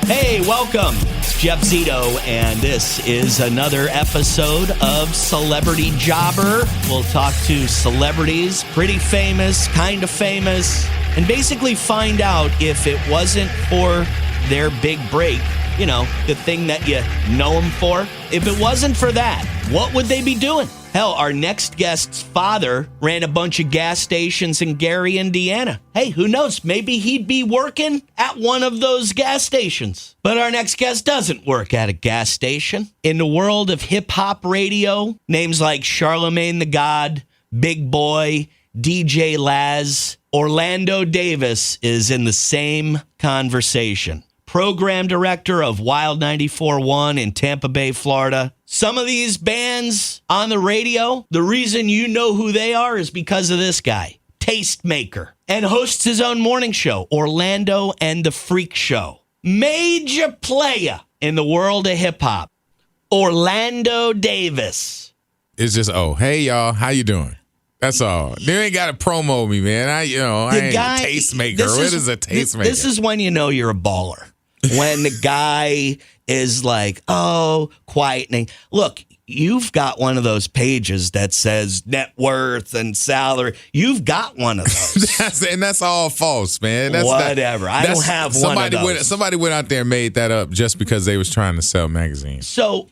Hey, welcome. It's Jeff Zito, and this is another episode of Celebrity Jobber. We'll talk to celebrities, pretty famous, kind of famous, and basically find out if it wasn't for their big break, you know, the thing that you know them for. If it wasn't for that, what would they be doing? Hell, our next guest's father ran a bunch of gas stations in Gary, Indiana. Hey, who knows? Maybe he'd be working at one of those gas stations. But our next guest doesn't work at a gas station. In the world of hip-hop radio, names like Charlemagne the God, Big Boy, DJ Laz, Orlando Davis is in the same conversation. Program director of Wild 94.1 in Tampa Bay, Florida. Some of these bands on the radio, the reason you know who they are is because of this guy, Tastemaker, and hosts his own morning show, Orlando and the Freak Show. Major player in the world of hip-hop, Orlando Davis. It's just, hey, y'all, how you doing? That's all. They ain't got to promo me, man. I ain't a tastemaker. What is a tastemaker? This is when you know you're a baller. When the guy is like, quietening. Look, you've got one of those pages that says net worth and salary. You've got one of those. that's all false, man. Whatever. I don't have one of those. Somebody went out there and made that up just because they was trying to sell magazines. So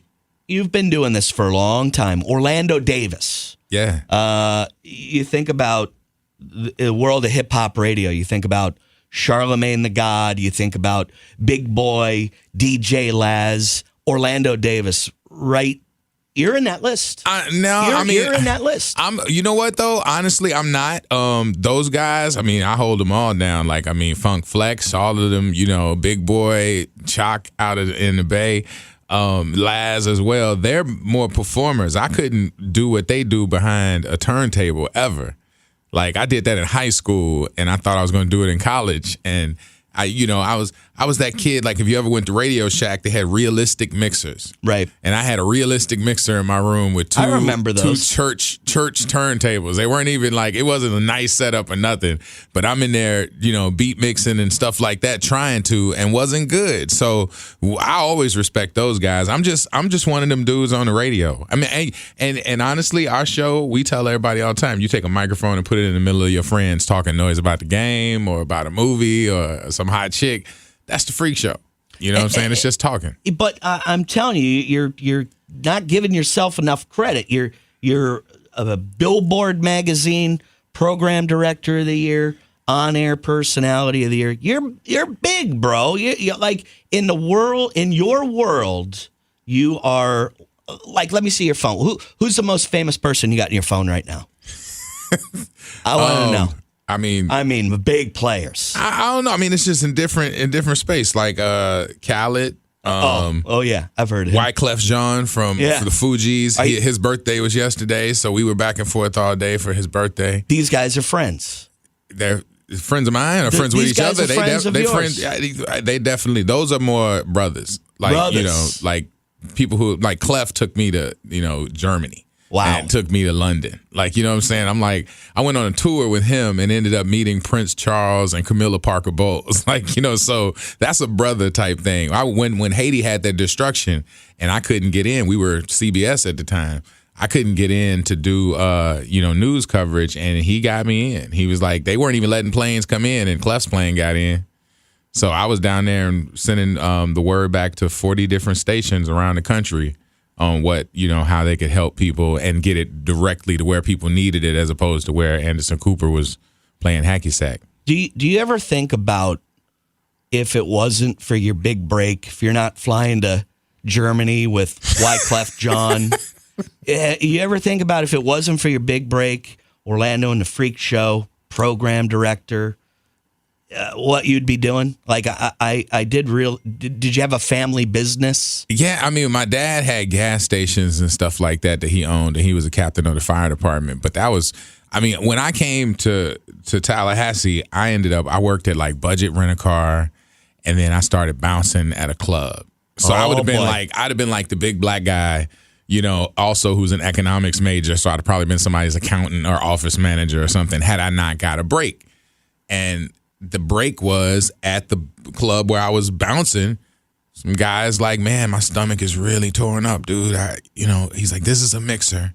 you've been doing this for a long time. Orlando Davis. Yeah. You think about the world of hip-hop radio. You think about Charlemagne the God. You think about Big Boy, DJ Laz, Orlando Davis. Right? You're in that list. You're in that list. You know what though? Honestly, I'm not. Those guys. I hold them all down. Funk Flex, all of them. Big Boy, Chalk in the Bay. Laz as well. They're more performers. I couldn't do what they do behind a turntable ever. I did that in high school, and I thought I was going to do it in college. And I was that kid. If you ever went to Radio Shack, they had realistic mixers, right? And I had a realistic mixer in my room with two church turntables. They weren't even it wasn't a nice setup or nothing. But I'm in there, beat mixing and stuff like that, trying to, and wasn't good. So I always respect those guys. I'm just one of them dudes on the radio. And honestly, our show, we tell everybody all the time, you take a microphone and put it in the middle of your friends talking noise about the game or about a movie or some hot chick. That's the Freak Show. You know what I'm saying? It's just talking. But I'm telling you, you're not giving yourself enough credit. You're a Billboard magazine program director of the year, on-air personality of the year. You're big, bro. You're in your world, you are let me see your phone. Who's the most famous person you got in your phone right now? I want to know. I mean, big players. I don't know. It's just in different space. Khaled. Yeah, I've heard of him. Wyclef Jean from the Fugees. His birthday was yesterday, so we were back and forth all day for his birthday. These guys are friends. They're friends of mine or friends with each other. They definitely. Those are more brothers. People who Clef took me to Germany. Wow. And took me to London. You know what I'm saying? I went on a tour with him and ended up meeting Prince Charles and Camilla Parker Bowles. So that's a brother type thing. When Haiti had their destruction and I couldn't get in, we were CBS at the time. I couldn't get in to do, news coverage, and he got me in. He was they weren't even letting planes come in, and Clef's plane got in. So I was down there and sending the word back to 40 different stations around the country on what, how they could help people and get it directly to where people needed it as opposed to where Anderson Cooper was playing hacky sack. Do you ever think about if it wasn't for your big break, if you're not flying to Germany with Wyclef Jean, you ever think about if it wasn't for your big break, Orlando and the Freak Show, program director, what you'd be doing? Did you have a family business? Yeah, my dad had gas stations and stuff like that he owned, and he was a captain of the fire department. But that was, when I came to Tallahassee, I worked at Budget Rent-A-Car, and then I started bouncing at a club. So I would have been I'd have been the big black guy, also who's an economics major. So I'd have probably been somebody's accountant or office manager or something had I not got a break. And the break was at the club where I was bouncing Some guy's like, man, my stomach is really torn up, dude. He's like, this is a mixer.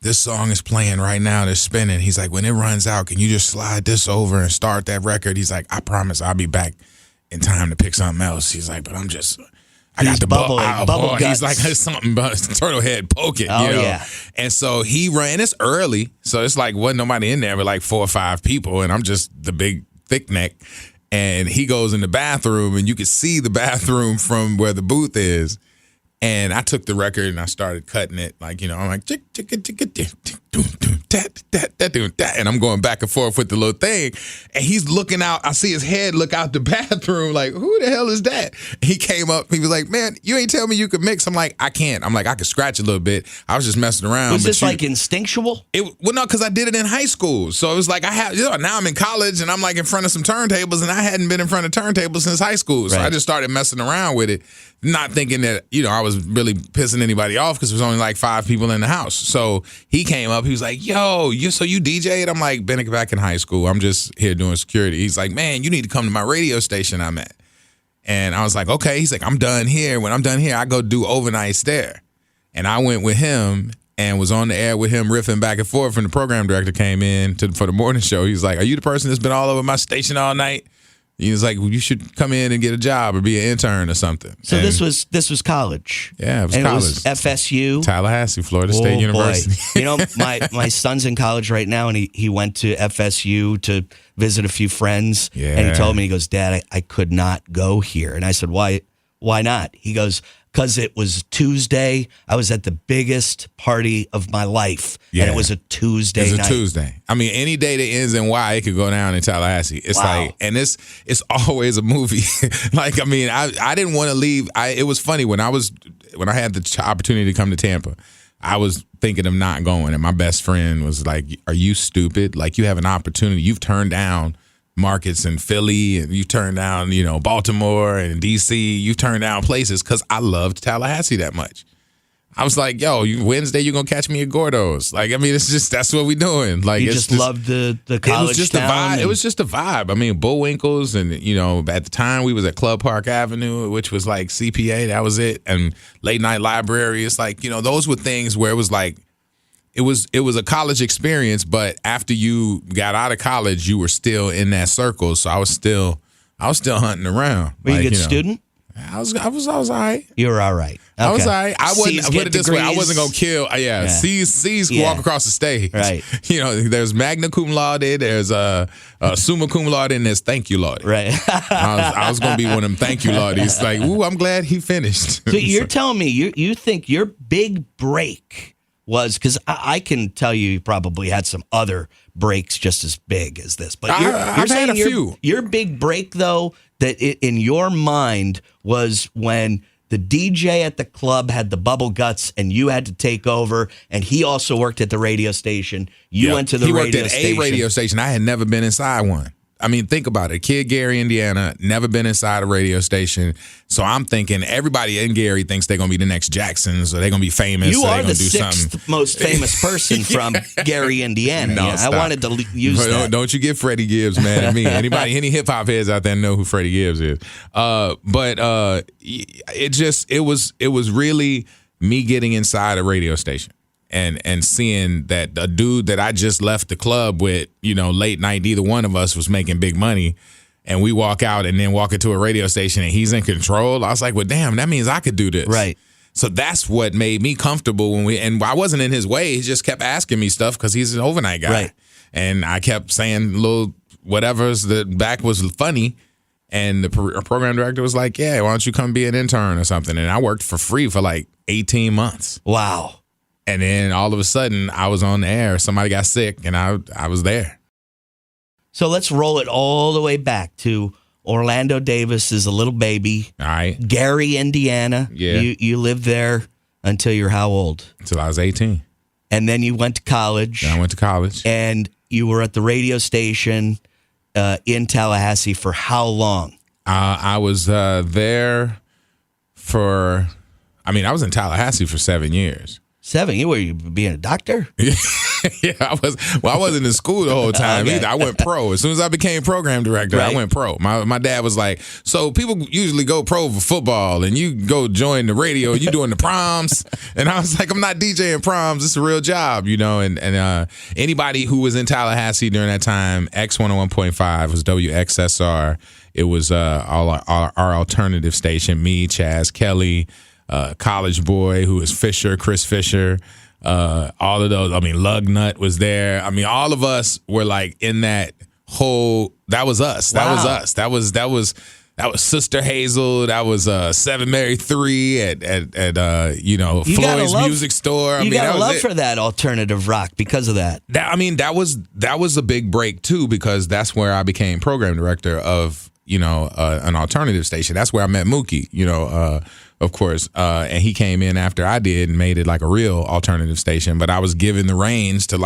This song is playing right now. They're spinning. He's like, when it runs out, can you just slide this over and start that record? He's like, I promise I'll be back in time to pick something else. He's like, but I got the bubble guts. He's like, there's something about turtle head poking. Oh, yeah. And so he ran. It's early, so it's like wasn't nobody in there but like 4 or 5 people, and I'm just the big thick neck. And he goes in the bathroom, and you could see the bathroom from where the booth is. And I took the record and I started cutting it, like, I'm like, and I'm going back and forth with the little thing. And he's looking out. I see his head look out the bathroom, like, who the hell is that? He came up. He was like, man, you ain't tell me you could mix. I'm like, I can't. I'm like, I could scratch a little bit. I was just messing around. Was this like instinctual? Well, no, because I did it in high school. So it was like now I'm in college and I'm like in front of some turntables, and I hadn't been in front of turntables since high school. So I just started messing around with it, not thinking that, I was really pissing anybody off because there was only like 5 people in the house. So he came up. He was like, yo, you DJ'd? I'm like, been back in high school. I'm just here doing security. He's like, man, you need to come to my radio station I'm at. And I was like, okay. He's like, I'm done here. When I'm done here, I go do overnights there. And I went with him and was on the air with him riffing back and forth. And the program director came in for the morning show. He's like, are you the person that's been all over my station all night? He was like, well, you should come in and get a job or be an intern or something. So this was college. Yeah, it was and college. It was FSU. Tallahassee, Florida State University. Boy. My son's in college right now, and he went to FSU to visit a few friends. Yeah. And he told me, he goes, Dad, I could not go here. And I said, why not? He goes, because it was Tuesday. I was at the biggest party of my life, and it was a Tuesday night. It's a Tuesday. I mean, any day that ends in Y, it could go down in Tallahassee. It's like, and it's always a movie. Like, I mean, I didn't want to leave. It was funny when I had the opportunity to come to Tampa. I was thinking of not going, and my best friend was like, "Are you stupid? Like, you have an opportunity. You've turned down markets in Philly, and you turned down, Baltimore and DC. You turned down places because I loved Tallahassee that much." I was like, yo, Wednesday you're going to catch me at Gordo's. Like, I mean, that's what we doing. Like, you just loved the college It was just town. It was just a vibe. I mean, Bullwinkle's, and, at the time we was at Club Park Avenue, which was like CPA. That was it. And Late Night Library. It's like, those were things where it was like, it was a college experience, but after you got out of college, you were still in that circle. So I was still hunting around. Were you a good student? I was all right. You were all right. Okay. I was all right. I wouldn't put it this way. I wasn't gonna kill. C's walk across the stage. Right. There's magna cum laude. There's summa cum laude, and there's thank you laude. Right. I was gonna be one of them thank you laudes. Like, ooh, I'm glad he finished. So you're telling me you think your big break was, because I can tell you probably had some other breaks just as big as this, but I've had a few. Your big break, though, that in your mind was when the DJ at the club had the bubble guts and you had to take over, and he also worked at the radio station. You went to the radio station. He worked at a radio station. I had never been inside one. I mean, think about it. Kid Gary, Indiana, never been inside a radio station. So I'm thinking everybody in Gary thinks they're going to be the next Jacksons, or they're going to be famous. You or are the do 6th most famous person from Gary, Indiana. No, I wanted to use that. Don't you get Freddie Gibbs mad at me. Any hip hop heads out there know who Freddie Gibbs is. But it was really me getting inside a radio station. And seeing that a dude that I just left the club with, late night, neither one of us was making big money, and we walk out and then walk into a radio station and he's in control. I was like, well, damn, that means I could do this. Right. So that's what made me comfortable and I wasn't in his way. He just kept asking me stuff because he's an overnight guy. Right. And I kept saying little whatever's that back was funny. And the program director was like, yeah, why don't you come be an intern or something? And I worked for free for like 18 months. Wow. And then all of a sudden, I was on the air. Somebody got sick, and I was there. So let's roll it all the way back to Orlando Davis is a little baby. All right. Gary, Indiana. Yeah. You lived there until you're how old? Until I was 18. And then you went to college. Then I went to college. And you were at the radio station in Tallahassee for how long? I was there I was in Tallahassee for 7 years. 7? You were you being a doctor? Yeah, I wasn't in school the whole time Okay. either. I went pro. As soon as I became program director, Right. I went pro. My dad was like, so people usually go pro for football and you go join the radio, you doing the proms. And I was like, I'm not DJing proms. It's a real job, and anybody who was in Tallahassee during that time, X101.5 was WXSR. It was our alternative station, me, Chaz Kelly, College Boy, who is Fisher, Chris Fisher. All of those, Lugnut was there. All of us were like in that whole. That was us. That Wow. was us. That was Sister Hazel. That was 7 Mary 3 at Floyd's music store. You got that a was love it. for that alternative rock because of that. That was a big break too, because that's where I became program director of an alternative station. That's where I met Mookie. Of course, and he came in after I did and made it like a real alternative station. But I was given the reins to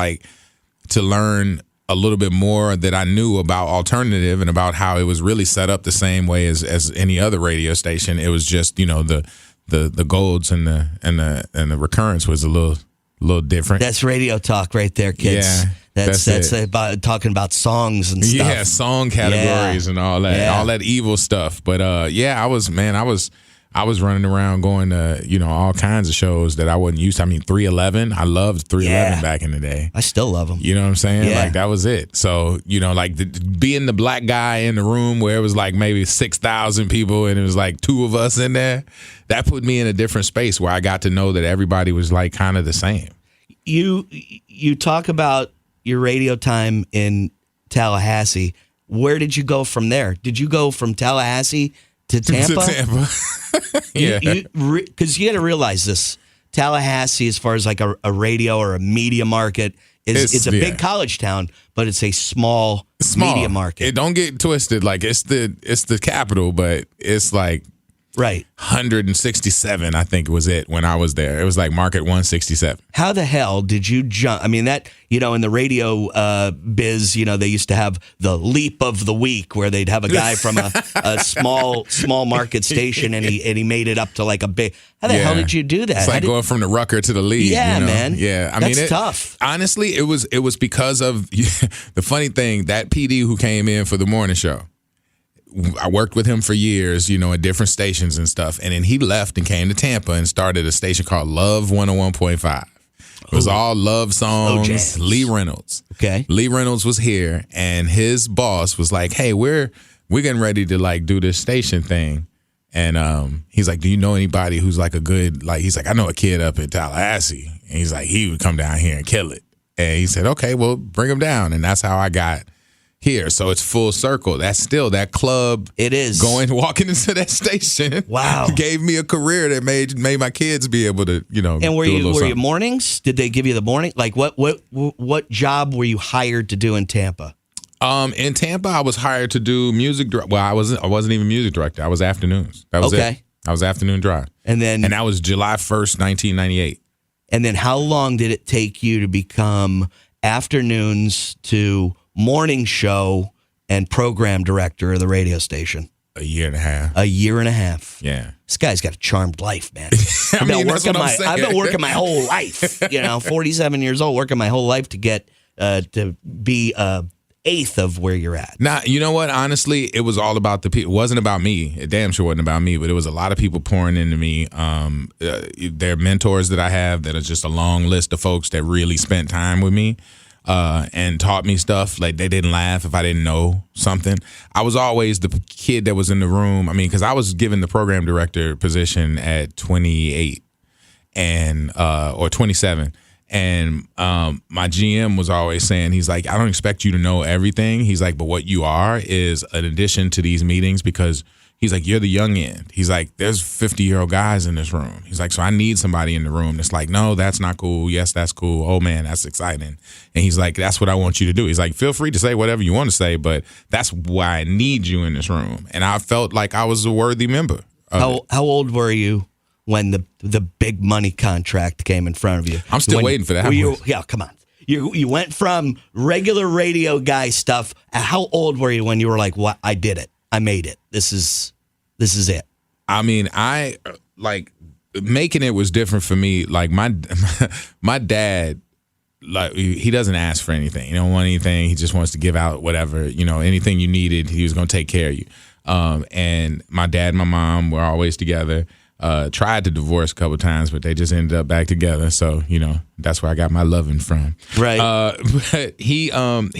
learn a little bit more that I knew about alternative and about how it was really set up the same way as any other radio station. It was just the golds and the recurrence was a little different. That's radio talk right there, kids. Yeah, that's it. about talking about songs and stuff. Yeah, song categories and all that, Yeah. all that evil stuff. But I was running around going to all kinds of shows that I wasn't used to. 311. I loved 311 Yeah. back in the day. I still love them. You know what I'm saying? Yeah. Like that was it. So being the black guy in the room where it was like maybe 6,000 people and it was like 2 of us in there, that put me in a different space where I got to know that everybody was like kind of the same. You talk about your radio time in Tallahassee. Where did you go from there? Did you go from Tallahassee to Tampa? To Tampa. Yeah. Because you got to realize this. Tallahassee, as far as like a radio or a media market, it's a big college town, but it's a small media market. It don't get twisted. Like it's the capital, but it's like Right. 167, I think was it when I was there. It was like market 167. How the hell did you jump? I mean, that, in the radio biz, they used to have the leap of the week where they'd have a guy from a small market station and he made it up to like a big. How the hell did you do that? It's like going from the Rucker to the lead. Yeah, man. Yeah. That's tough. Honestly, it was because of the funny thing, that PD who came in for the morning show. I worked with him for years, at different stations and stuff. And then he left and came to Tampa and started a station called Love 101.5. It was all love songs. Lee Reynolds. Okay. Lee Reynolds was here, and his boss was like, "Hey, we're getting ready to like do this station thing." And he's like, "Do you know anybody who's like a good He's like, "I know a kid up in Tallahassee." And he's like, "He would come down here and kill it." And he said, "Okay, well, bring him down." And that's how I got here. So it's full circle. That's still that club. It is. Walking into that station. Wow. Gave me a career that made my kids be able to, And were do a little you something. mornings? Did they give you the morning? Like what job were you hired to do in Tampa? In Tampa, I was hired to do music. Well, I wasn't even music director. I was afternoons. That was Okay. it. I was afternoon drive. And that was July 1st, 1998. And then how long did it take you to become afternoons to morning show and program director of the radio station? A year and a half. A year and a half. Yeah. This guy's got a charmed life, man. That's what I'm saying. I've been working my whole life. 47 years old, working my whole life to get to be eighth of where you're at. Now, you know what? Honestly, it was all about the people. It wasn't about me. It damn sure wasn't about me, but it was a lot of people pouring into me. They're mentors that I have that are just a long list of folks that really spent time with me. And taught me stuff. Like, they didn't laugh if I didn't know something. I was always the kid that was in the room. Because I was given the program director position at 28 or 27. And my GM was always saying, he's like, I don't expect you to know everything. He's like, but what you are is an addition to these meetings, because he's like, you're the young end. He's like, there's 50-year-old guys in this room. He's like, so I need somebody in the room that's like, no, that's not cool. Yes, that's cool. Oh, man, that's exciting. And he's like, that's what I want you to do. He's like, feel free to say whatever you want to say, but that's why I need you in this room. And I felt like I was a worthy member. How old were you when the big money contract came in front of you? I'm still waiting for that. Yeah, come on. You went from regular radio guy stuff. How old were you when you were like, "What? I did it. I made it. This is it." I making it was different for me. Like my dad, like he doesn't ask for anything. He don't want anything. He just wants to give out whatever, anything you needed. He was going to take care of you. And my dad and my mom were always together. Tried to divorce a couple times, but they just ended up back together. So, that's where I got my loving from. Right. But he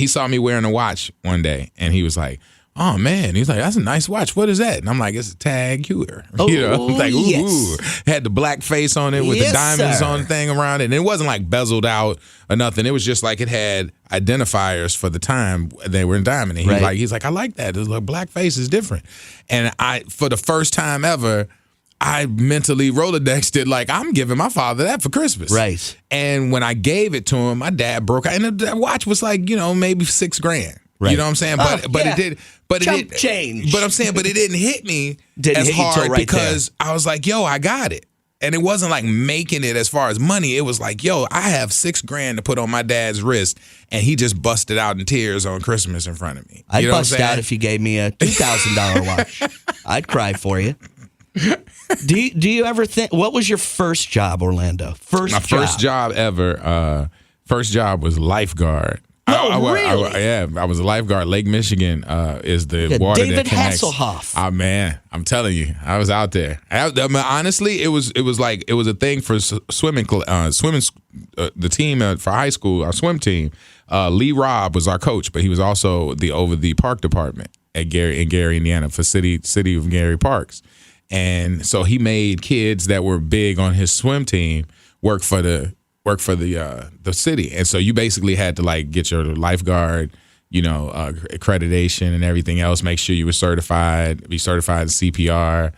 saw me wearing a watch one day, and he was like, "Oh man," he's like, "That's a nice watch. What is that?" And I'm like, "It's a Tag Heuer." Oh, like, ooh, yes. Had the black face on it with the diamonds on the thing around it. And it wasn't like bezeled out or nothing. It was just like it had identifiers for the time they were in diamond. And he's like, "I like that. The black face is different." And for the first time ever, I mentally Rolodexed it like, I'm giving my father that for Christmas. Right. And when I gave it to him, my dad broke out. And the watch was like, maybe $6,000. Right. You know what I'm saying? But it did. But Chump it did change. But I'm saying, but it didn't hit me Didn't as hit you till hard right because I was like, yo, I got it. And it wasn't like making it as far as money. It was like, yo, I have $6,000 to put on my dad's wrist, and he just busted out in tears on Christmas in front of me. I'd bust out if you gave me a $2,000 watch. I'd cry for you. Do you ever think, what was your first job, Orlando? My first job ever. First job was lifeguard. Really? I was a lifeguard. Lake Michigan is the water David that connects. Hasselhoff. Oh man, I'm telling you, I was out there. Honestly, it was a thing for swimming. The team for high school, our swim team. Lee Robb was our coach, but he was also over the park department in Gary, Indiana, for city of Gary Parks. And so he made kids that were big on his swim team work for the city. And so you basically had to like get your lifeguard, accreditation and everything else, make sure you were certified, be certified in CPR,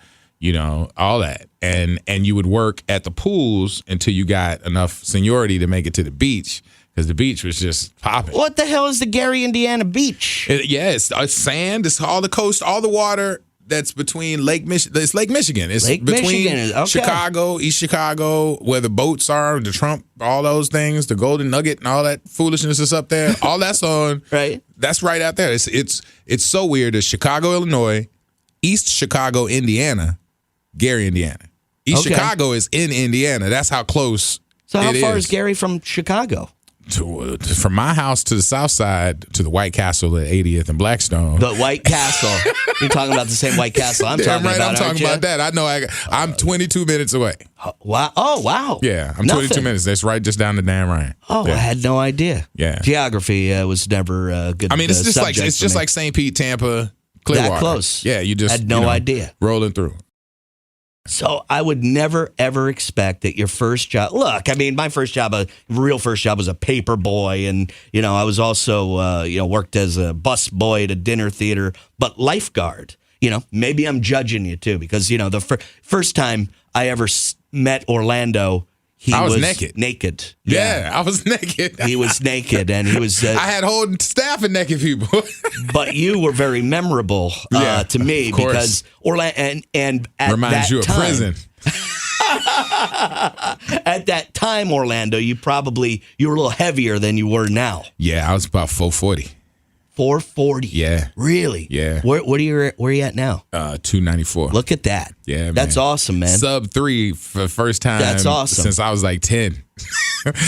all that. And you would work at the pools until you got enough seniority to make it to the beach, because the beach was just popping. What the hell is the Gary, Indiana beach? It's sand, it's all the coast, all the water. That's between Lake Michigan. It's Lake Michigan. It's between Chicago, East Chicago, where the boats are, the Trump, all those things, the Golden Nugget, and all that foolishness is up there. All that's on. Right. That's right out there. It's so weird. It's Chicago, Illinois, East Chicago, Indiana, Gary, Indiana. East Chicago is in Indiana. That's how close. So how far is Gary from Chicago? From my house to the south side to the White Castle at 80th and Blackstone. The White Castle. You're talking about the same White Castle I'm talking about. I'm talking about that. I know. I'm 22 minutes away. Wow. Oh, wow. Yeah, I'm 22 minutes. That's right, just down the Dan Ryan. Oh, yeah. I had no idea. Yeah, geography was never a good. I mean, it's just like St. Pete, Tampa, Clearwater. That close. Yeah, you just had no idea. Rolling through. So I would never, ever expect that your first job. Look, I mean, my real first job was a paper boy. And, I was also, worked as a bus boy at a dinner theater. But lifeguard, maybe I'm judging you too. Because, the first time I ever met Orlando, I was naked. Yeah, I was naked. He was naked, and he was. I had whole staff of naked people. But you were very memorable to me because Orlando and at reminds that you of time, prison. At that time, Orlando, you were a little heavier than you were now. Yeah, I was about 440. 440. Yeah. Really? Yeah. Where are you at now? 294. Look at that. Yeah, man. That's awesome, man. Sub 3 for the first time. That's awesome. Since I was like 10.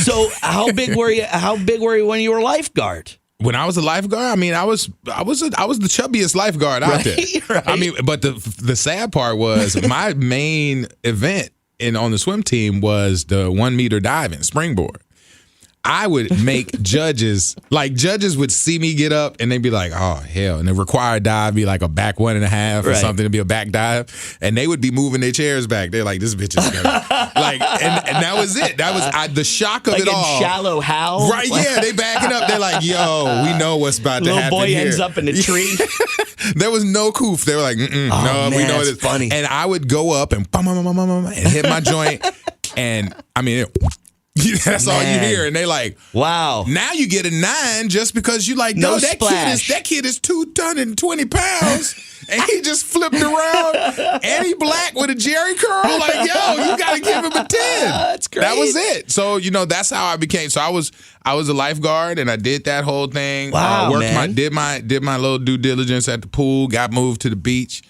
So how big were you? How big were you when you were a lifeguard? When I was a lifeguard, I mean, I was the chubbiest lifeguard out there. Right. I mean, but the sad part was my main event on the swim team was the 1 meter diving springboard. I would make judges would see me get up and they'd be like, oh, hell. And the required dive be like a back 1.5 or something to be a back dive. And they would be moving their chairs back. They're like, this bitch is gonna and that was it. That was the shock of it all. Like Shallow Hal? Right, yeah. They backing up. They're like, yo, we know what's about to happen here. Little boy here. ends up in a tree. There was no coof. They were like, no, we know this. Funny. And I would go up and hit my joint. And I mean, that's all you hear, and they like, wow. Now you get a 9 just because you like, no, that kid is 220 pounds, and he just flipped around, and he black with a Jerry curl. Like, yo, you got to give him a 10. That's great. That was it. So that's how I became. So I was a lifeguard, and I did that whole thing. Wow, man. Did my little due diligence at the pool. Got moved to the beach.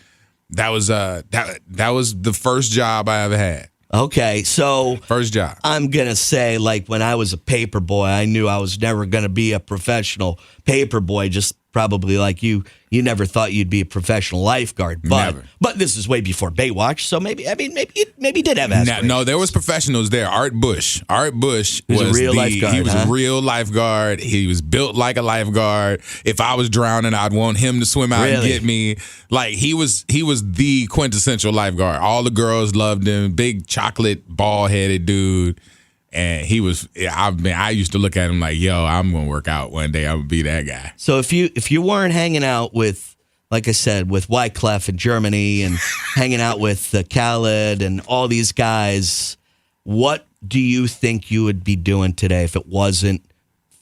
That was the first job I ever had. Okay, so First job. I'm going to say, like, when I was a paper boy, I knew I was never going to be a professional paper boy, just probably like you never thought you'd be a professional lifeguard. Never. But this is way before Baywatch, so maybe you did have aspirations. No, there was professionals there. Art Bush was a real lifeguard, He was huh? a real lifeguard. He was built like a lifeguard. If I was drowning, I'd want him to swim out and get me. Like he was the quintessential lifeguard. All the girls loved him. Big chocolate bald-headed dude. And he was, I used to look at him like, yo, I'm going to work out one day. I'm going to be that guy. So if you weren't hanging out with, like I said, with Wyclef in Germany and hanging out with Khaled and all these guys, what do you think you would be doing today if it wasn't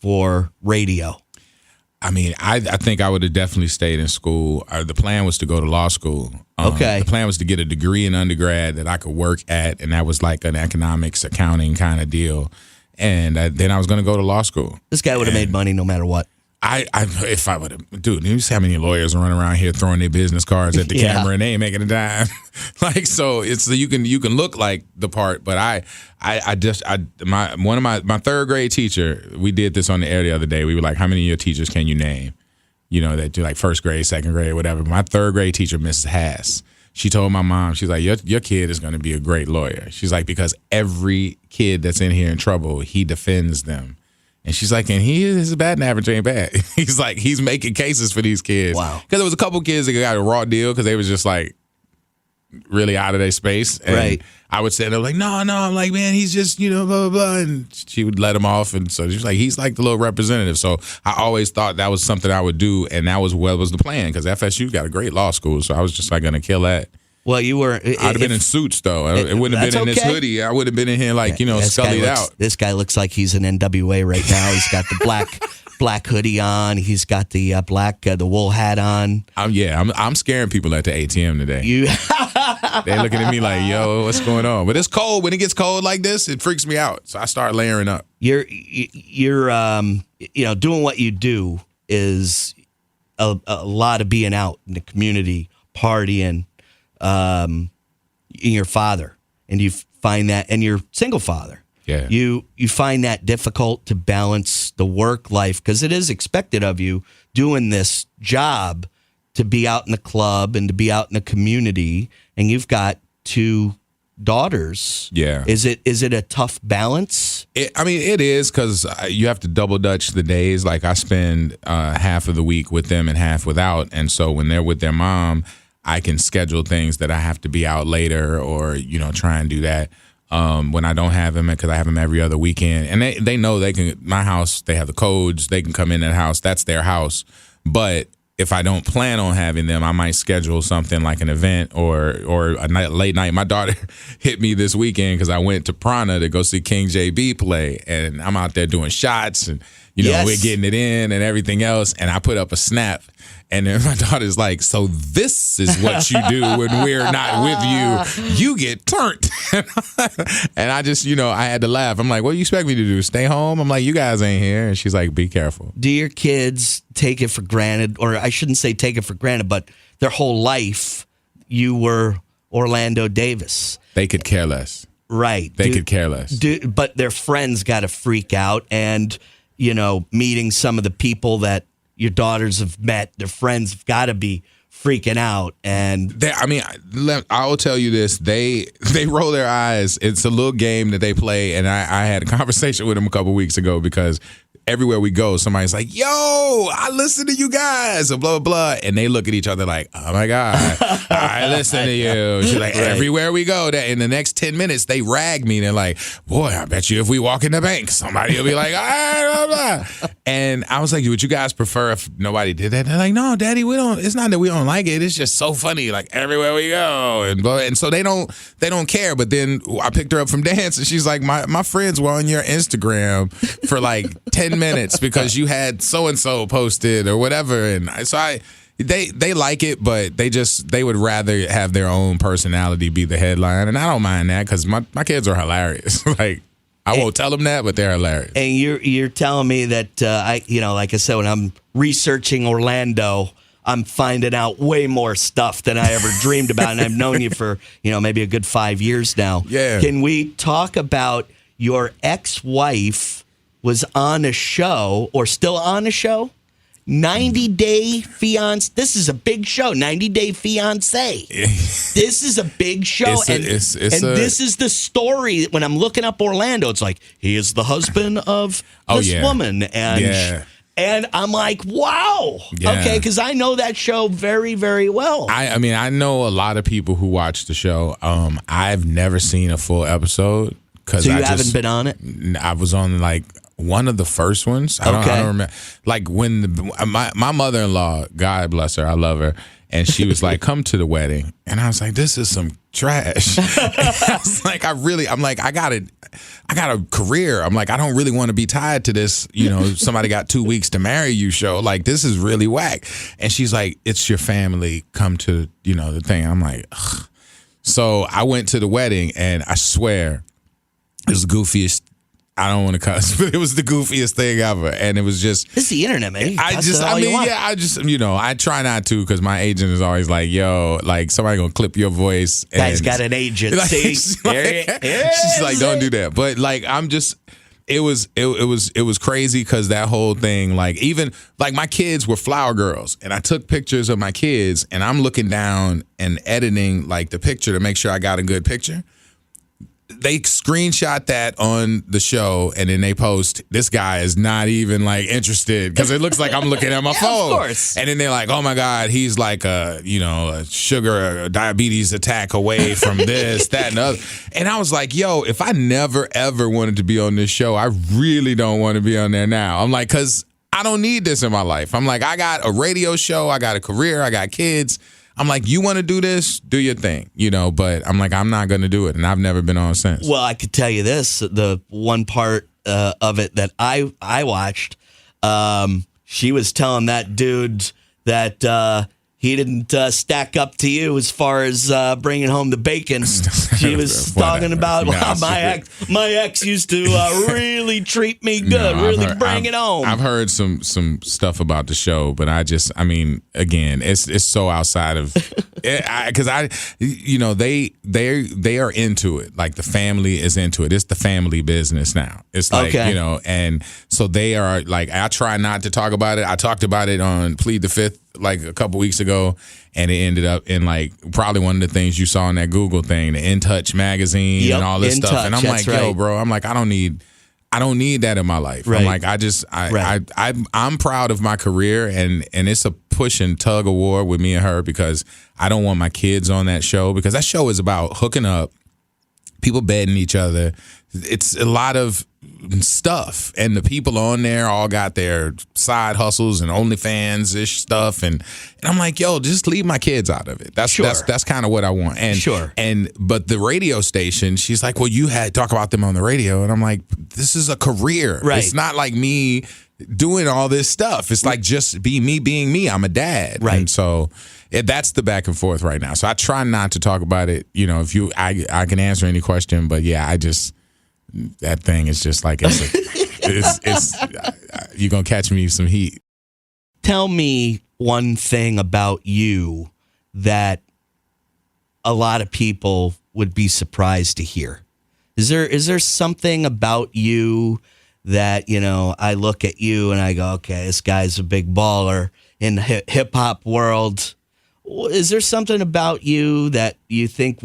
for radio? I mean, I think I would have definitely stayed in school. The plan was to go to law school. Okay. The plan was to get a degree in undergrad that I could work at, and that was like an economics, accounting kind of deal. And then I was going to go to law school. This guy would have made money no matter what. If I would have, dude, you see how many lawyers run around here throwing their business cards at the camera and they ain't making a dime. Like, so it's you can look like the part, but my third grade teacher, we did this on the air the other day. We were like, how many of your teachers can you name? You know, that do like first grade, second grade, whatever. My third grade teacher, Mrs. Hass, she told my mom, she's like, your kid is going to be a great lawyer. She's like, because every kid that's in here in trouble, he defends them. And she's like, and his batting average ain't bad. He's like, he's making cases for these kids. Wow. Because there was a couple kids that got a raw deal because they was just like really out of their space. And right. I would say, they're like, no. I'm like, man, he's just, blah, blah, blah. And she would let him off. And so she's like, he's like the little representative. So I always thought that was something I would do. And that was what was the plan because FSU got a great law school. So I was just like going to kill that. Well, you were. I'd have been in suits, though. It wouldn't have been in this hoodie. I would have been in here like, scullied out. This guy looks like he's an NWA right now. He's got the black hoodie on. He's got the the wool hat on. I'm scaring people at the ATM today. They're looking at me like, yo, what's going on? But it's cold. When it gets cold like this, it freaks me out. So I start layering up. You're doing what you do is a lot of being out in the community, partying. Your father, and you find that, and your single father. Yeah. You find that difficult to balance the work life because it is expected of you doing this job to be out in the club and to be out in the community, and you've got two daughters. Yeah. Is it a tough balance? It is because you have to double dutch the days. Like I spend half of the week with them and half without, and so when they're with their mom, I can schedule things that I have to be out later or, try and do that when I don't have them because I have them every other weekend. And they know they can, my house, they have the codes. They can come in that house. That's their house. But if I don't plan on having them, I might schedule something like an event or a late night. My daughter hit me this weekend because I went to Prana to go see King JB play. And I'm out there doing shots and, we're getting it in and everything else. And I put up a snap. And then my daughter's like, so this is what you do when we're not with you. You get turned. And I just, I had to laugh. I'm like, what do you expect me to do? Stay home? I'm like, you guys ain't here. And she's like, be careful. Do your kids take it for granted, or I shouldn't say take it for granted, but their whole life you were Orlando Davis? They could care less. Right. They could care less. But their friends got to freak out and, meeting some of the people that your daughters have met, their friends have got to be freaking out. And I will tell you this: they roll their eyes. It's a little game that they play, and I had a conversation with them a couple weeks ago because everywhere we go, somebody's like, "Yo, I listen to you guys," and blah blah blah, and they look at each other like, "Oh my god, I listen to you." She's like, everywhere we go, that in the next 10 minutes, they rag me. They're like, "Boy, I bet you if we walk in the bank, somebody will be like, ah, blah, blah." And I was like, "Would you guys prefer if nobody did that?" And they're like, "No, Daddy, we don't. It's not that we don't like it. It's just so funny, like everywhere we go." And so they don't care. But then I picked her up from dance, and she's like, "My friends were on your Instagram for like 10 minutes because you had so and so posted or whatever." And so they like it, but they would rather have their own personality be the headline, and I don't mind that because my kids are hilarious. Like I won't tell them that, but they're hilarious. And you're telling me that like I said, when I'm researching Orlando, I'm finding out way more stuff than I ever dreamed about. And I've known you for, maybe a good 5 years now. Yeah. Can we talk about your ex-wife was on a show or still on a show? 90 Day Fiance. This is a big show. 90 Day Fiance. This is a big show. This is the story. When I'm looking up Orlando, it's like, he is the husband of this woman. And I'm like, wow. Yeah. Okay, because I know that show very, very well. I mean, I know a lot of people who watch the show. I've never seen a full episode. So you haven't been on it? I was on like one of the first ones. I don't remember. Like when my mother-in-law, God bless her, I love her, and she was like, "Come to the wedding," and I was like, "This is some trash." I was like, I got a career. I'm like, I don't really want to be tied to this. Somebody got 2 weeks to marry you show. Like, this is really whack. And she's like, "It's your family. Come to the thing." I'm like, ugh. So I went to the wedding, and I swear, it was the goofiest. I don't want to cuss, but it was the goofiest thing ever, and it was just. It's the internet, man. I try not to because my agent is always like, "Yo, like somebody gonna clip your voice." Guy's got an agent. Like, See, she's like, "Don't do that." But like, it was crazy because that whole thing, like even like my kids were flower girls, and I took pictures of my kids, and I'm looking down and editing like the picture to make sure I got a good picture. They screenshot that on the show, and then they post, "This guy is not even like interested," because it looks like I'm looking at my phone. Of course. And then they're like, "Oh my God, he's like a diabetes attack away from this, that, and the other." And I was like, "Yo, if I never ever wanted to be on this show, I really don't want to be on there now." I'm like, because I don't need this in my life. I'm like, I got a radio show, I got a career, I got kids. I'm like, you want to do this? Do your thing, but I'm like, I'm not going to do it. And I've never been on since. Well, I could tell you this, the one part of it that I watched, she was telling that dude that he didn't stack up to you as far as bringing home the bacon. She was talking about my ex used to really treat me good, bring it home. I've heard some stuff about the show, but again, it's so outside of because they are into it. Like the family is into it. It's the family business now. It's like and so they are like. I try not to talk about it. I talked about it on Plead the Fifth like a couple weeks ago, and it ended up in like probably one of the things you saw in that Google thing, the In Touch magazine and all this stuff. And I'm like, yo, bro, I'm like, I don't need that in my life. Right. I'm like, I'm proud of my career, and it's a push and tug of war with me and her because I don't want my kids on that show because that show is about hooking up, people bedding each other. It's a lot of stuff, and the people on there all got their side hustles and OnlyFans-ish stuff, and I'm like, yo, just leave my kids out of it. That's kind of what I want. And but the radio station, she's like, well, you had talk about them on the radio, and I'm like, this is a career. Right. It's not like me doing all this stuff. It's like just be me being me. I'm a dad, right? And so that's the back and forth right now. So I try not to talk about it. If I can answer any question, but yeah, that thing is just like it's you're gonna catch me some heat. Tell me one thing about you that a lot of people would be surprised to hear. Is there something about you that I look at you and I go, okay, this guy's a big baller in the hip hop world? Is there something about you that you think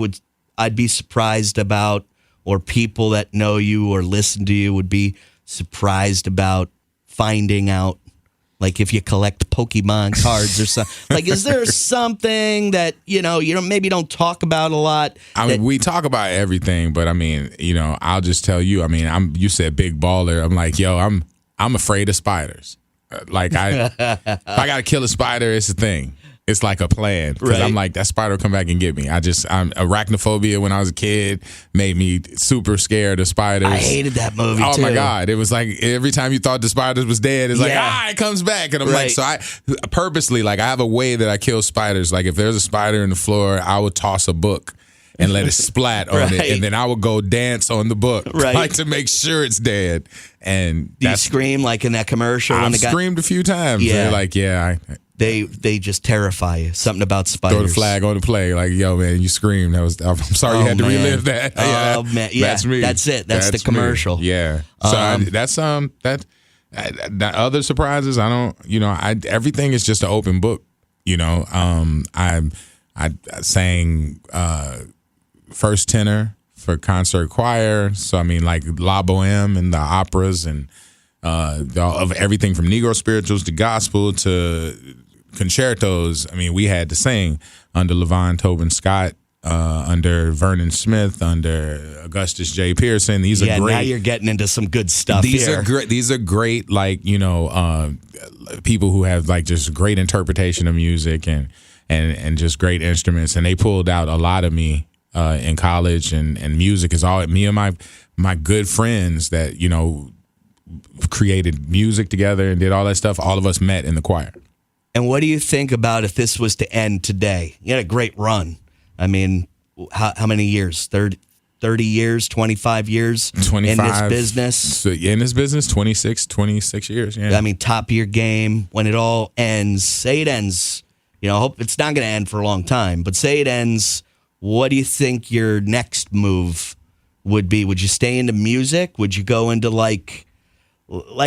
I'd be surprised about? Or people that know you or listen to you would be surprised about finding out, like if you collect Pokemon cards or something. Like, is there something that you maybe don't talk about a lot? We talk about everything, but I'll just tell you. You said big baller. I'm like, yo, I'm afraid of spiders. Like if I gotta kill a spider, it's a thing. It's like a plan because I'm like, that spider will come back and get me. I'm arachnophobia when I was a kid made me super scared of spiders. I hated that movie too. Oh my God. It was like every time you thought the spider was dead, it's like, it comes back. And I'm like, so I purposely, like I have a way that I kill spiders. Like if there's a spider in the floor, I would toss a book and let it splat on it. And then I would go dance on the book like to make sure it's dead. And do you scream like in that commercial? I've screamed a few times. Yeah. They're like, They just terrify you. Something about spiders. Throw the flag on the play, like, yo, man, you screamed. I'm sorry you had to relive that. Oh man, yeah, that's me. That's it. That's the commercial. Me. Yeah. So that's other surprises. I don't. Everything is just an open book. I sang first tenor for concert choir. So I mean, like La Boheme and the operas and of everything from Negro spirituals to gospel to concertos. I mean, we had to sing under Levon Tobin Scott, under Vernon Smith, under Augustus J. Pearson. These are great. Now you're getting into some good stuff. These are great. These are great, like, people who have like just great interpretation of music and just great instruments. And they pulled out a lot of me in college, and music is all me and my good friends that created music together and did all that stuff. All of us met in the choir. And what do you think about if this was to end today? You had a great run. I mean, how many years? 30 years, 25 years 25, in this business? So in this business, 26 years, yeah. I mean, top of your game. When it all ends, say it ends, hope it's not going to end for a long time, but say it ends, what do you think your next move would be? Would you stay into music? Would you go into like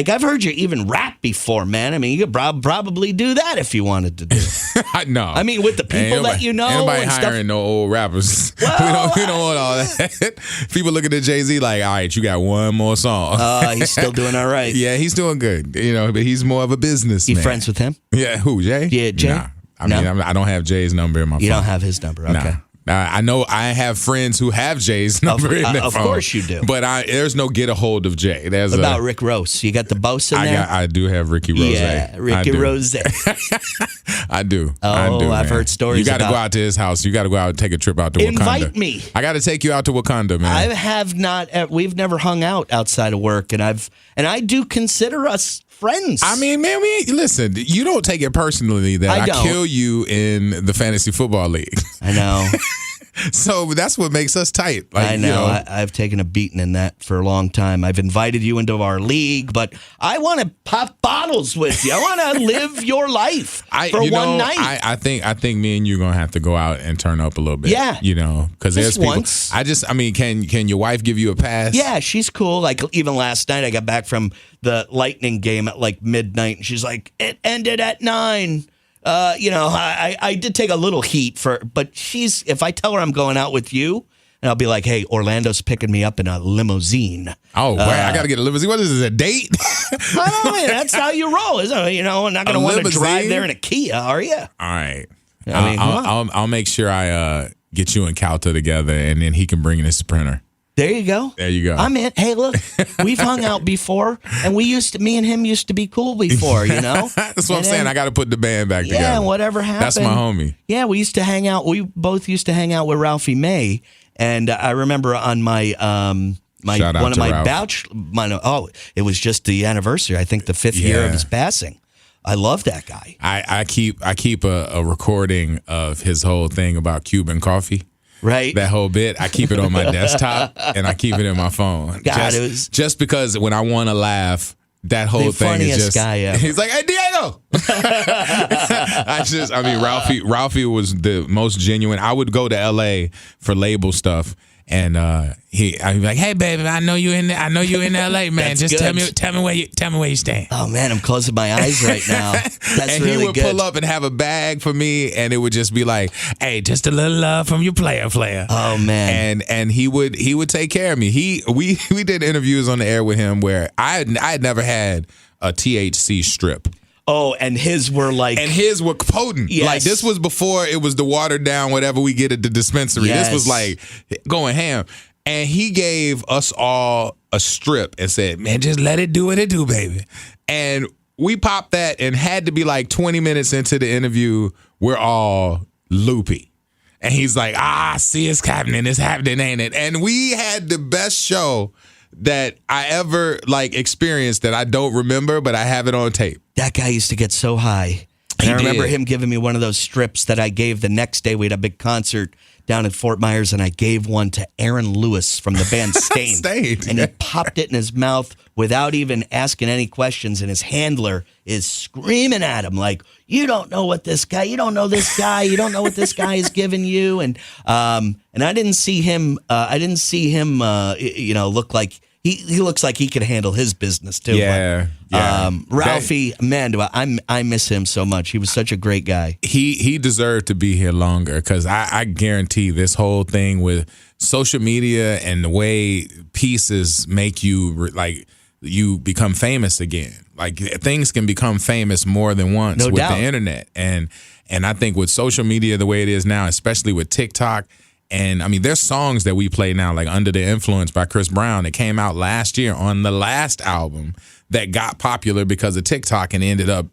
I've heard you even rap before, man. I mean, you could probably do that if you wanted to do it. No. I mean, with the people that you know. Anybody and hiring stuff. no old rappers. Well, we don't want all that. People looking at Jay-Z like, all right, you got one more song. He's still doing all right. Yeah, he's doing good. But he's more of a businessman. You friends with him? Yeah, who, Jay? Yeah, Jay. Nah. I mean, I don't have Jay's number in my phone. You don't have his number, okay. Nah. I know I have friends who have Jay's number in their phone. Of course you do. But there's no get a hold of Jay. What about Rick Ross? You got the boss in there? I do have Ricky Rose. Yeah, Ricky Rose. I do. I've heard stories. You got to go out to his house. You got to go out and take a trip out to Wakanda. Invite me. I got to take you out to Wakanda, man. I have not. We've never hung out outside of work, and I do consider us friends. I mean, man, listen, you don't take it personally that I kill you in the fantasy football league. I know. So that's what makes us tight. Like, I know. I've taken a beating in that for a long time. I've invited you into our league, but I want to pop bottles with you. I want to live your life for one night. I think me and you are gonna have to go out and turn up a little bit. Yeah, because there's people. Once. Can your wife give you a pass? Yeah, she's cool. Like even last night, I got back from the Lightning game at like midnight, and she's like, "It ended at 9." I did take a little heat but if I tell her I'm going out with you, and I'll be like, hey, Orlando's picking me up in a limousine. Oh, wow, I got to get a limousine. What is this, a date? I don't know, that's how you roll, isn't it? I'm not going to want to drive there in a Kia, are you? All right. I'll make sure I get you and Calta together, and then he can bring in his Sprinter. There you go. I'm in. Hey, look, we've hung out before, and me and him used to be cool before, That's what I'm saying. I got to put the band back together. Yeah, whatever happened. That's my homie. Yeah, we used to hang out. We both used to hang out with Ralphie May, and I remember on my it was just the anniversary. I think the 5th year of his passing. I love that guy. I keep a recording of his whole thing about Cuban coffee. Right. That whole bit. I keep it on my desktop and I keep it in my phone. God, just because when I want to laugh, that whole thing is just. Guy ever. He's like, hey, Diego. Ralphie was the most genuine. I would go to LA for label stuff. And I'd be like, "Hey, baby, I know you in LA, man. Just tell me where you staying." Oh man, I'm closing my eyes right now. That's and really he would good. pull up and have a bag for me, and it would just be like, "Hey, just a little love from your player." Oh man, and he would take care of me. We did interviews on the air with him where I had never had a THC strip. Oh, and his were potent. Yes. Like this was before it was the watered down whatever we get at the dispensary. Yes. This was like going ham. And he gave us all a strip and said, "Man, just let it do what it do, baby." And we popped that and had to be like 20 minutes into the interview, we're all loopy. And he's like, see, it's happening, ain't it? And we had the best show that I ever experienced that I don't remember, but I have it on tape. That guy used to get so high. And I remember him giving me one of those strips that I gave the next day. We had a big concert down in Fort Myers, and I gave one to Aaron Lewis from the band Stained. And he popped it in his mouth without even asking any questions, and his handler is screaming at him like, you don't know what this guy, you don't know this guy, you don't know what this guy is giving you. And I didn't see him, look like, He looks like he could handle his business too. Yeah. Ralphie, man, I miss him so much. He was such a great guy. He deserved to be here longer because I guarantee this whole thing with social media and the way pieces make you you become famous again. Like things can become famous more than once with the internet, and I think with social media the way it is now, especially with TikTok. And I mean, there's songs that we play now, like Under the Influence by Chris Brown, that came out last year on the last album that got popular because of TikTok and ended up,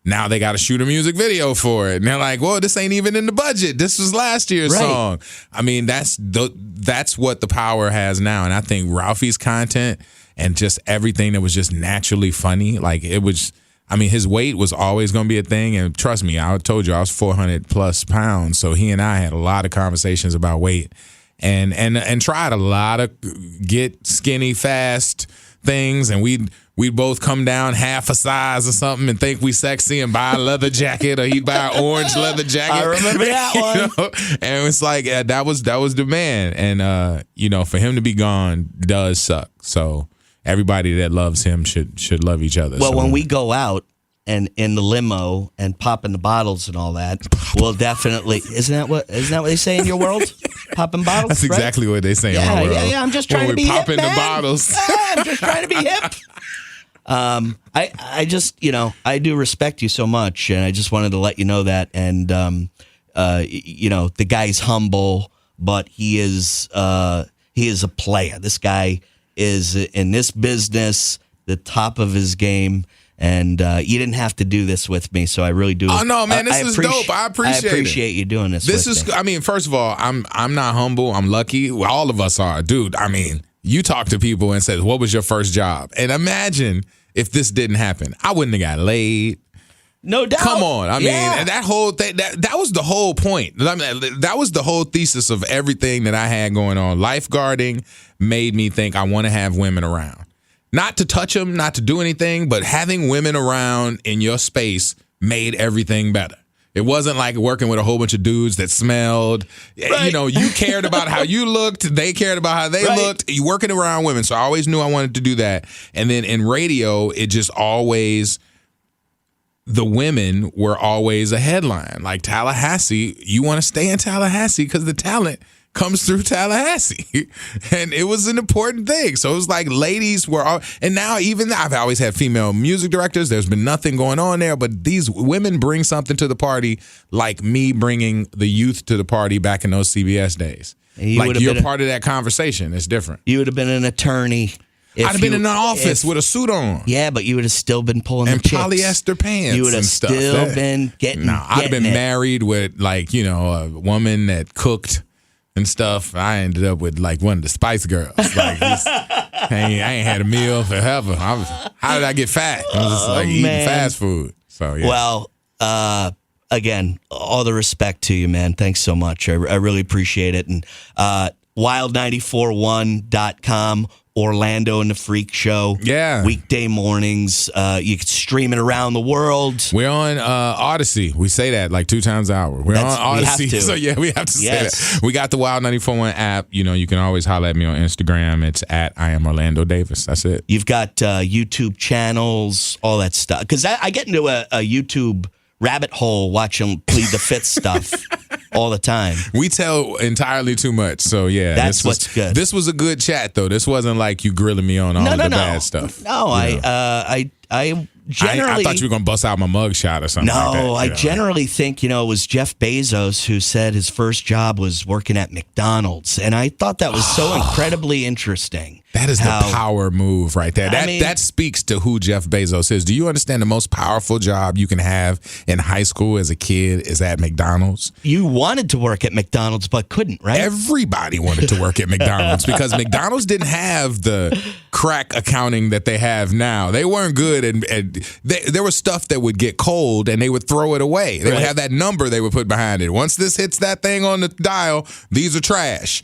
now they got to shoot a music video for it. And they're like, well, this ain't even in the budget. This was last year's song. I mean, that's what the power has now. And I think Ralphie's content and just everything that was just naturally funny, like it was, I mean, his weight was always going to be a thing. And trust me, I told you I was 400 plus pounds. So he and I had a lot of conversations about weight and tried a lot of get skinny fast things. And we'd both come down half a size or something and think we sexy and buy a leather jacket, or he'd buy an orange leather jacket. I remember that one. And it's like, that was the man. And, for him to be gone does suck. So everybody that loves him should love each other. Well, when we go out and in the limo and popping the bottles and all that, we'll definitely isn't that what they say in your world? Popping bottles. That's exactly what they say in my world. Yeah. I'm just trying to be hip, popping the bottles. I'm just trying to be hip. I just I do respect you so much, and I just wanted to let you know that. And the guy's humble, but he is a player. This guy is in this business, the top of his game, and you didn't have to do this with me, so I really do. Oh no, man, this is dope. I appreciate you doing this. I mean, first of all, I'm not humble. I'm lucky. Well, all of us are, dude. I mean, you talk to people and said, "What was your first job?" And imagine if this didn't happen, I wouldn't have got laid. No doubt. Come on. I mean, and that whole thing, that was the whole point. I mean, that was the whole thesis of everything that I had going on. Lifeguarding made me think I want to have women around. Not to touch them, not to do anything, but having women around in your space made everything better. It wasn't like working with a whole bunch of dudes that smelled. Right. You cared about how you looked. They cared about how they looked. You working around women. So I always knew I wanted to do that. And then in radio, it just always, the women were always a headline. Like Tallahassee, you want to stay in Tallahassee because the talent comes through Tallahassee. And it was an important thing. So it was like ladies were all, and now even I've always had female music directors. There's been nothing going on there, but these women bring something to the party, like me bringing the youth to the party back in those CBS days. Like you're part of that conversation. It's different. You would have been an attorney. I'd have been in an office with a suit on. Yeah, but you would have still been pulling and the chicks. Polyester pants. You would have still been getting. No, I'd have been married with a woman that cooked and stuff. I ended up with like one of the Spice Girls. Like I ain't had a meal forever. How did I get fat? I was just eating fast food. So yeah. Well, again, all the respect to you, man. Thanks so much. I really appreciate it. And wild941.com. Orlando and the Freak Show. Yeah. Weekday mornings. You can stream it around the world. We're on Odyssey. We say that like 2 times an hour. We're on Odyssey. So yeah, we have to say that. We got the Wild 94.1 app. You can always holler at me on Instagram. It's at I am Orlando Davis. That's it. You've got YouTube channels, all that stuff. Because I get into a YouTube rabbit hole watching Plead the Fifth stuff all the time. We tell entirely too much, so yeah. That's what's good. This was a good chat, though. This wasn't like you grilling me on all the bad stuff. No, I generally... I thought you were going to bust out my mugshot or something like that. No, I generally think, it was Jeff Bezos who said his first job was working at McDonald's, and I thought that was so incredibly interesting. That is the power move right there. That speaks to who Jeff Bezos is. Do you understand the most powerful job you can have in high school as a kid is at McDonald's? You wanted to work at McDonald's but couldn't, right? Everybody wanted to work at McDonald's because McDonald's didn't have the crack accounting that they have now. They weren't good, and there was stuff that would get cold and they would throw it away. They would have that number they would put behind it. Once this hits that thing on the dial, these are trash.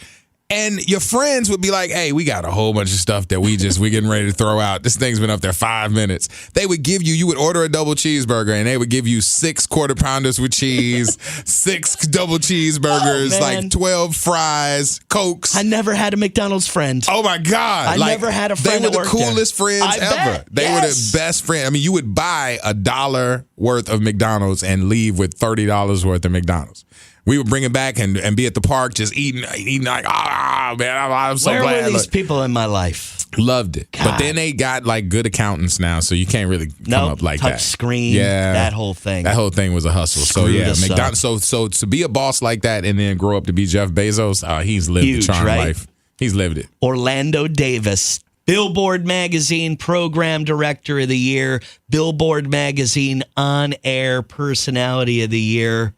And your friends would be like, hey, we got a whole bunch of stuff that we getting ready to throw out. This thing's been up there 5 minutes. They would give you would order a double cheeseburger and they would give you 6 quarter pounders with cheese, 6 double cheeseburgers, like 12 fries, Cokes. I never had a McDonald's friend. Oh my God. I never had a friend They were that the coolest friends ever. They were the best friends. I mean, you would buy $1 worth of McDonald's and leave with $30 worth of McDonald's. We would bring it back and be at the park just eating like, man, I'm so glad. Where were these people in my life? Loved it. God. But then they got like good accountants now, so you can't really come up like that. Touch screen, that whole thing. That whole thing was a hustle. Screwed McDonald's. So to be a boss like that and then grow up to be Jeff Bezos, he's lived the charmed life. He's lived it. Orlando Davis, Billboard Magazine Program Director of the Year, Billboard Magazine On-Air Personality of the Year.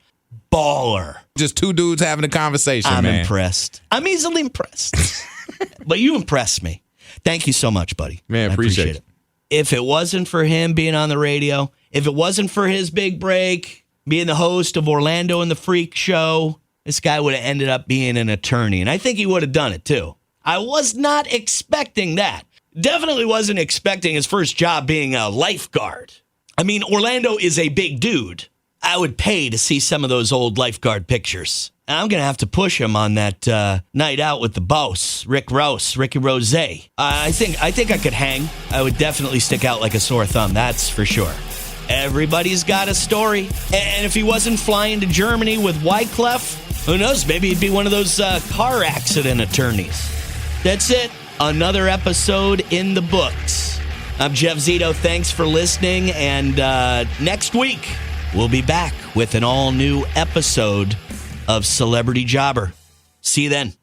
Baller. Just 2 dudes having a conversation, I'm man. impressed. I'm easily impressed. But you impressed me. Thank you so much, buddy. Man, appreciate it. If it wasn't for him being on the radio, if it wasn't for his big break, being the host of Orlando and the Freak Show, this guy would have ended up being an attorney. And I think he would have done it, too. I was not expecting that. Definitely wasn't expecting his first job being a lifeguard. I mean, Orlando is a big dude. I would pay to see some of those old lifeguard pictures. And I'm going to have to push him on that night out with the boss, Ricky Rose. I think I could hang. I would definitely stick out like a sore thumb, that's for sure. Everybody's got a story. And if he wasn't flying to Germany with Wyclef, who knows, maybe he'd be one of those car accident attorneys. That's it. Another episode in the books. I'm Jeff Zito. Thanks for listening. And next week, we'll be back with an all-new episode of Celebrity Jobber. See you then.